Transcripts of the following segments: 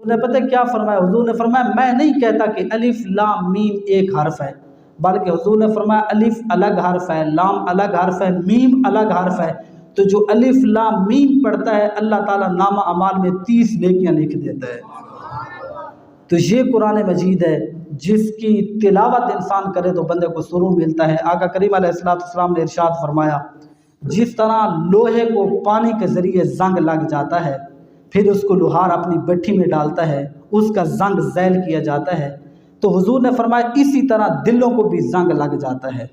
نے پتہ کیا فرمایا؟ حضور نے فرمایا میں نہیں کہتا کہ الف لام میم ایک حرف ہے، بلکہ حضور نے فرمایا الف الگ حرف ہے، لام الگ حرف ہے، میم الگ حرف ہے۔ تو جو الف لام میم پڑھتا ہے اللہ تعالیٰ نامہ اعمال میں 30 نیکیاں لکھ دیتا ہے۔ تو یہ قرآن مجید ہے جس کی تلاوت انسان کرے تو بندے کو سرور ملتا ہے۔ آقا کریم علیہ السلام نے ارشاد فرمایا جس طرح لوہے کو پانی کے ذریعے زنگ لگ جاتا ہے، پھر اس کو لوہار اپنی بٹھی میں ڈالتا ہے، اس کا زنگ ذیل کیا جاتا ہے، تو حضور نے فرمایا اسی طرح دلوں کو بھی زنگ لگ جاتا ہے۔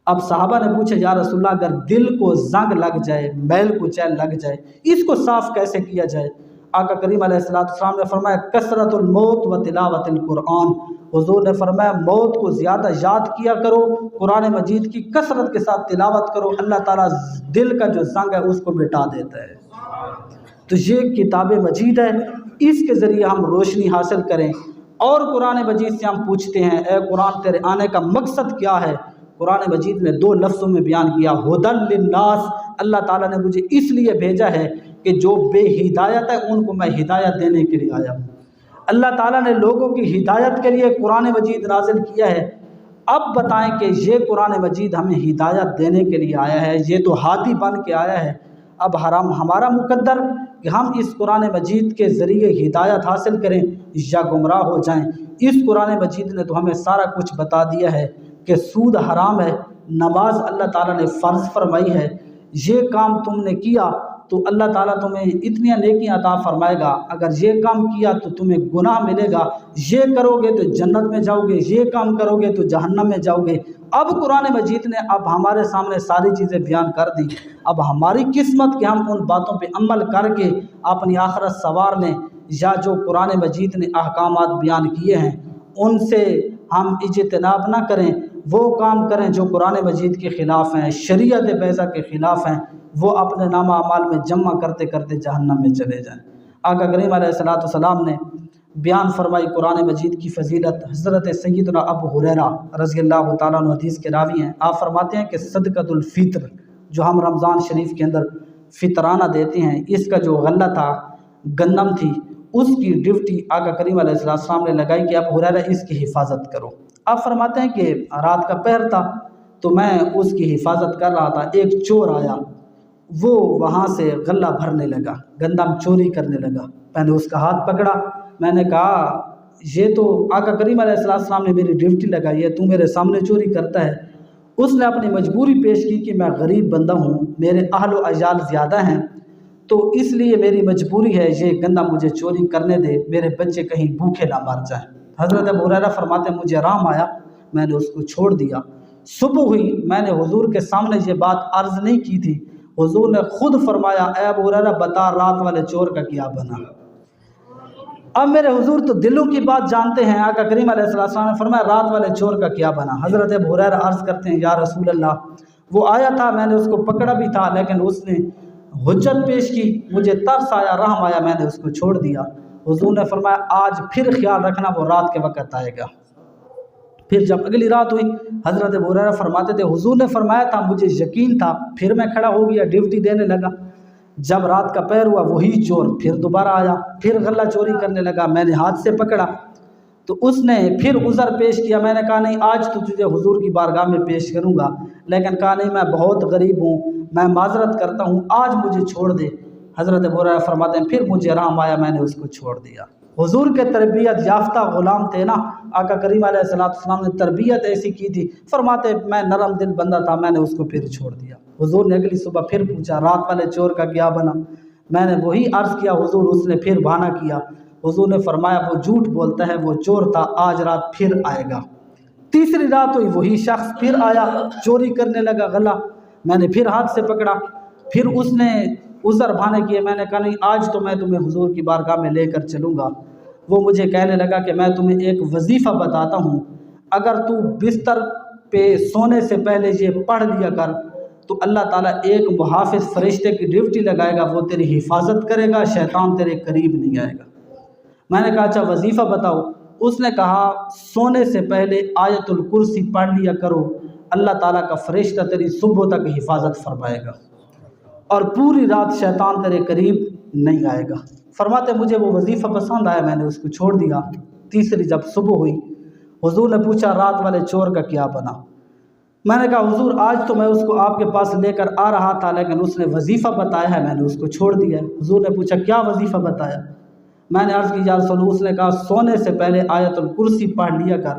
اب صحابہ نے پوچھا یا رسول اللہ اگر دل کو زنگ لگ جائے، میل کو چیل لگ جائے، اس کو صاف کیسے کیا جائے؟ آقا کریم علیہ السلام نے فرمایا کثرت الموت و تلاوت القرآن۔ حضور نے فرمایا موت کو زیادہ یاد کیا کرو، قرآن مجید کی کثرت کے ساتھ تلاوت کرو، اللہ تعالیٰ دل کا جو زنگ ہے اس کو مٹا دیتا ہے۔ تو یہ کتاب مجید ہے، اس کے ذریعے ہم روشنی حاصل کریں۔ اور قرآن مجید سے ہم پوچھتے ہیں اے قرآن تیرے آنے کا مقصد کیا ہے؟ قرآن مجید نے 2 لفظوں میں بیان کیا، ہدی للناس، اللہ تعالیٰ نے مجھے اس لیے بھیجا ہے کہ جو بے ہدایت ہے ان کو میں ہدایت دینے کے لیے آیا ہوں۔ اللہ تعالیٰ نے لوگوں کی ہدایت کے لیے قرآن مجید نازل کیا ہے۔ اب بتائیں کہ یہ قرآن مجید ہمیں ہدایت دینے کے لیے آیا ہے، یہ تو ہادی بن کے آیا ہے۔ اب ہمارا مقدر کہ ہم اس قرآن مجید کے ذریعے ہدایت حاصل کریں یا گمراہ ہو جائیں۔ اس قرآن مجید نے تو ہمیں سارا کچھ بتا دیا ہے کہ سود حرام ہے، نماز اللہ تعالیٰ نے فرض فرمائی ہے، یہ کام تم نے کیا تو اللہ تعالیٰ تمہیں اتنی نیکیاں عطا فرمائے گا، اگر یہ کام کیا تو تمہیں گناہ ملے گا، یہ کرو گے تو جنت میں جاؤ گے، یہ کام کرو گے تو جہنم میں جاؤ گے۔ اب قرآن مجید نے اب ہمارے سامنے ساری چیزیں بیان کر دی، اب ہماری قسمت کہ ہم ان باتوں پہ عمل کر کے اپنی آخرت سنوار لیں، یا جو قرآن مجید نے احکامات بیان کیے ہیں ان سے ہم اجتناب نہ کریں، وہ کام کریں جو قرآن مجید کے خلاف ہیں، شریعت بیضا کے خلاف ہیں، وہ اپنے نامہ اعمال میں جمع کرتے کرتے جہنم میں چلے جائیں۔ آقا کریم علیہ السلام نے بیان فرمائی قرآن مجید کی فضیلت۔ حضرت سیدنا ابو ہریرہ رضی اللہ تعالیٰ عنہ حدیث کے راوی ہیں، آپ فرماتے ہیں کہ صدقۃ الفطر جو ہم رمضان شریف کے اندر فطرانہ دیتے ہیں، اس کا جو غلہ تھا، گندم تھی، اس کی ڈیوٹی آقا کریم علیہ السلام نے لگائی کہ ابو ہریرہ اس کی حفاظت کرو۔ آپ فرماتے ہیں کہ رات کا پہر تھا تو میں اس کی حفاظت کر رہا تھا، ایک چور آیا، وہ وہاں سے غلہ بھرنے لگا، گندم چوری کرنے لگا، میں نے اس کا ہاتھ پکڑا، میں نے کہا یہ تو آقا کریم علیہ السلام نے میری ڈیوٹی لگائی ہے، تو میرے سامنے چوری کرتا ہے۔ اس نے اپنی مجبوری پیش کی کہ میں غریب بندہ ہوں، میرے اہل و عیال زیادہ ہیں، تو اس لیے میری مجبوری ہے، یہ گندم مجھے چوری کرنے دے، میرے بچے کہیں بھوکے نہ مر جائیں۔ حضرت ابو ہریرہ فرماتے ہیں مجھے آرام آیا، میں نے اس کو چھوڑ دیا۔ صبح ہوئی، میں نے حضور کے سامنے یہ بات عرض نہیں کی تھی، حضور نے خود فرمایا اے ابو ہریرہ بتا رات والے چور کا کیا بنا۔ اب میرے حضور تو دلوں کی بات جانتے ہیں، آقا کریم علیہ السلام نے فرمایا رات والے چور کا کیا بنا۔ حضرت ابو ہریرہ عرض کرتے ہیں یا رسول اللہ وہ آیا تھا، میں نے اس کو پکڑا بھی تھا، لیکن اس نے حجت پیش کی، مجھے ترس آیا، رحم آیا، میں نے اس کو چھوڑ دیا۔ حضور نے فرمایا آج پھر خیال رکھنا، وہ رات کے وقت آئے گا۔ پھر جب اگلی رات ہوئی، حضرت ابو ہریرہ فرماتے تھے حضور نے فرمایا تھا، مجھے یقین تھا، پھر میں کھڑا ہو گیا، ڈیوٹی دینے لگا۔ جب رات کا پہر ہوا وہی چور پھر دوبارہ آیا، پھر غلہ چوری کرنے لگا، میں نے ہاتھ سے پکڑا تو اس نے پھر عذر پیش کیا، میں نے کہا نہیں آج تو تجھے حضور کی بارگاہ میں پیش کروں گا، لیکن کہا نہیں میں بہت غریب ہوں، میں معذرت کرتا ہوں، آج مجھے چھوڑ دے۔ حضرت ابو ہریرہ فرماتے ہیں پھر مجھے آرام آیا، میں نے اس کو چھوڑ دیا۔ حضور کے تربیت یافتہ غلام تھے نا، آقا کریم علیہ السلام نے تربیت ایسی کی تھی، فرماتے میں نرم دل بندہ تھا، میں نے اس کو پھر چھوڑ دیا۔ حضور نے اگلی صبح پھر پوچھا رات والے چور کا کیا بنا، میں نے وہی عرض کیا، حضور اس نے پھر بہانہ کیا۔ حضور نے فرمایا وہ جھوٹ بولتا ہے، وہ چور تھا، آج رات پھر آئے گا۔ تیسری رات ہوئی، وہی شخص پھر آیا، چوری کرنے لگا غلہ، میں نے پھر ہاتھ سے پکڑا، پھر اس نے عذر بہانے کیے، میں نے کہا نہیں آج تو میں تمہیں حضور کی بارگاہ میں لے کر چلوں گا۔ وہ مجھے کہنے لگا کہ میں تمہیں ایک وظیفہ بتاتا ہوں، اگر تو بستر پہ سونے سے پہلے یہ پڑھ لیا کر تو اللہ تعالیٰ ایک محافظ فرشتے کی ڈیوٹی لگائے گا، وہ تیری حفاظت کرے گا، شیطان تیرے قریب نہیں آئے گا۔ میں نے کہا اچھا وظیفہ بتاؤ۔ اس نے کہا سونے سے پہلے آیت الکرسی پڑھ لیا کرو، اللہ تعالیٰ کا فرشتہ تیری صبح تک حفاظت فرمائے گا اور پوری رات شیطان تیرے قریب نہیں آئے گا۔ فرماتے مجھے وہ وظیفہ پسند آیا، میں نے اس کو چھوڑ دیا۔ تیسری جب صبح ہوئی، حضور نے پوچھا رات والے چور کا کیا بنا؟ میں نے کہا حضور آج تو میں اس کو آپ کے پاس لے کر آ رہا تھا، لیکن اس نے وظیفہ بتایا ہے، میں نے اس کو چھوڑ دیا ہے۔ حضور نے پوچھا کیا وظیفہ بتایا؟ میں نے عرض کی یا رسول اللہ، اس نے کہا سونے سے پہلے آیت الکرسی پڑھ لیا کر،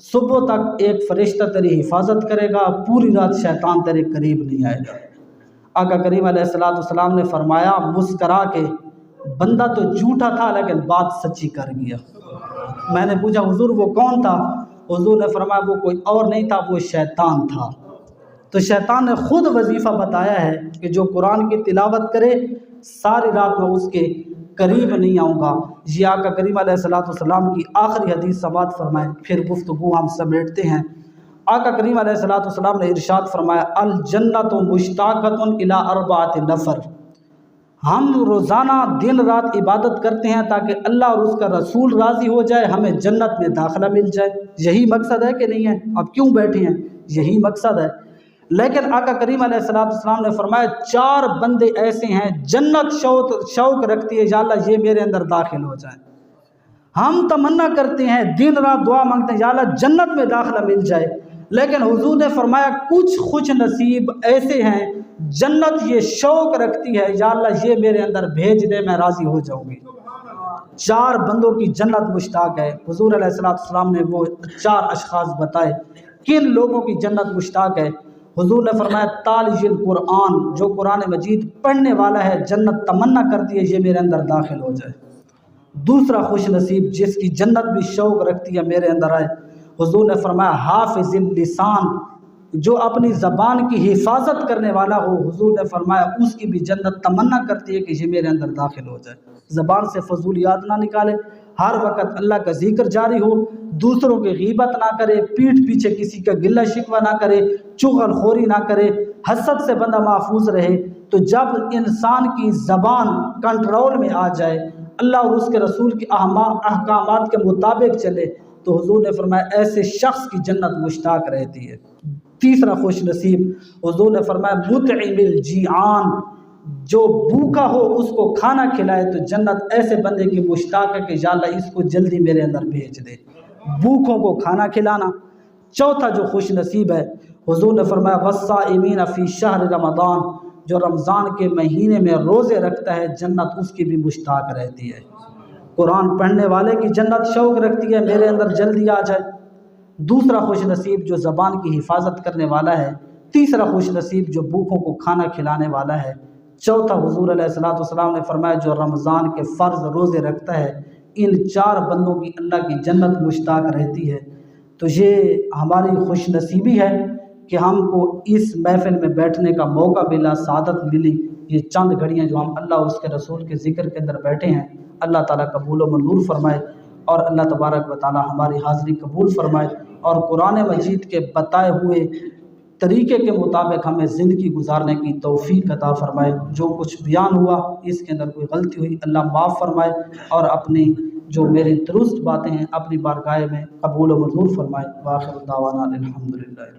صبح تک ایک فرشتہ تیری حفاظت کرے گا، پوری رات شیطان تیرے قریب نہیں آئے گا۔ آقا کریم علیہ السلام نے فرمایا مسکرا کے، بندہ تو جھوٹا تھا لیکن بات سچی کر گیا۔ میں نے پوچھا حضور وہ کون تھا؟ حضور نے فرمایا وہ کوئی اور نہیں تھا، وہ شیطان تھا۔ تو شیطان نے خود وظیفہ بتایا ہے کہ جو قرآن کی تلاوت کرے ساری رات میں اس کے قریب نہیں آؤں گا۔ یہ آقا کریم علیہ السلام کی آخری حدیث سماعت فرمائے، پھر گفتگو ہم سمیٹتے ہیں۔ آقا کریم علیہ السلام نے ارشاد فرمایا الجنت مشتاقۃ الی اربعۃ نفر، ہم روزانہ دن رات عبادت کرتے ہیں تاکہ اللہ اور اس کا رسول راضی ہو جائے، ہمیں جنت میں داخلہ مل جائے۔ یہی مقصد ہے کہ نہیں ہے؟ اب کیوں بیٹھے ہیں؟ یہی مقصد ہے۔ لیکن آقا کریم علیہ السلام نے فرمایا 4 بندے ایسے ہیں جنت شوق رکھتی ہے یا اللہ یہ میرے اندر داخل ہو جائیں۔ ہم تمنا کرتے ہیں دن رات دعا مانگتے ہیں یا اللہ جنت میں داخلہ مل جائے، لیکن حضور نے فرمایا کچھ خوش نصیب ایسے ہیں جنت یہ شوق رکھتی ہے یا اللہ یہ میرے اندر بھیج دے، میں راضی ہو جاؤں گی۔ 4 بندوں کی جنت مشتاق ہے۔ حضور علیہ السلام نے وہ 4 اشخاص بتائے کن لوگوں کی جنت مشتاق ہے۔ حضور نے فرمایا تالج القرآن، جو قرآن مجید پڑھنے والا ہے جنت تمنا کرتی ہے یہ میرے اندر داخل ہو جائے۔ دوسرا خوش نصیب جس کی جنت بھی شوق رکھتی ہے میرے اندر آئے، حضور نے فرمایا حافظ اللسان، جو اپنی زبان کی حفاظت کرنے والا ہو، حضور نے فرمایا اس کی بھی جنت تمنا کرتی ہے کہ یہ میرے اندر داخل ہو جائے۔ زبان سے فضولیات نہ نکالے، ہر وقت اللہ کا ذکر جاری ہو، دوسروں کی غیبت نہ کرے، پیٹھ پیچھے کسی کا گلہ شکوہ نہ کرے، چغل خوری نہ کرے، حسد سے بندہ محفوظ رہے۔ تو جب انسان کی زبان کنٹرول میں آ جائے، اللہ اور اس کے رسول کے احکامات کے مطابق چلے، تو حضور نے فرمایا ایسے شخص کی جنت مشتاق رہتی ہے۔ تیسرا خوش نصیب حضور نے فرمایا مطعم الجیعان، جو بھوکا ہو اس کو کھانا کھلائے، تو جنت ایسے بندے کی مشتاق ہے کہ یا اللہ اس کو جلدی میرے اندر بھیج دے، بھوکوں کو کھانا کھلانا۔ چوتھا جو خوش نصیب ہے حضور نے فرمایا والصائمین فی شہر رمضان، جو رمضان کے مہینے میں روزے رکھتا ہے جنت اس کی بھی مشتاق رہتی ہے۔ قرآن پڑھنے والے کی جنت شوق رکھتی ہے میرے اندر جلدی آ جائے۔ دوسرا خوش نصیب جو زبان کی حفاظت کرنے والا ہے۔ تیسرا خوش نصیب جو بھوکوں کو کھانا کھلانے والا ہے۔ چوتھا حضور علیہ السلام نے فرمایا جو رمضان کے فرض روزے رکھتا ہے۔ ان 4 بندوں کی اللہ کی جنت مشتاق رہتی ہے۔ تو یہ ہماری خوش نصیبی ہے کہ ہم کو اس محفل میں بیٹھنے کا موقع ملا، سعادت ملی۔ یہ چند گھڑیاں جو ہم اللہ اور اس کے رسول کے ذکر کے اندر بیٹھے ہیں، اللہ تعالیٰ قبول و منظور فرمائے، اور اللہ تبارک و تعالیٰ ہماری حاضری قبول فرمائے، اور قرآن مجید کے بتائے ہوئے طریقے کے مطابق ہمیں زندگی گزارنے کی توفیق عطا فرمائے۔ جو کچھ بیان ہوا اس کے اندر کوئی غلطی ہوئی اللہ معاف فرمائے، اور اپنی جو میری درست باتیں ہیں اپنی بارگاہ میں قبول و منظور فرمائے۔ وآخر دعوانا الحمدللہ۔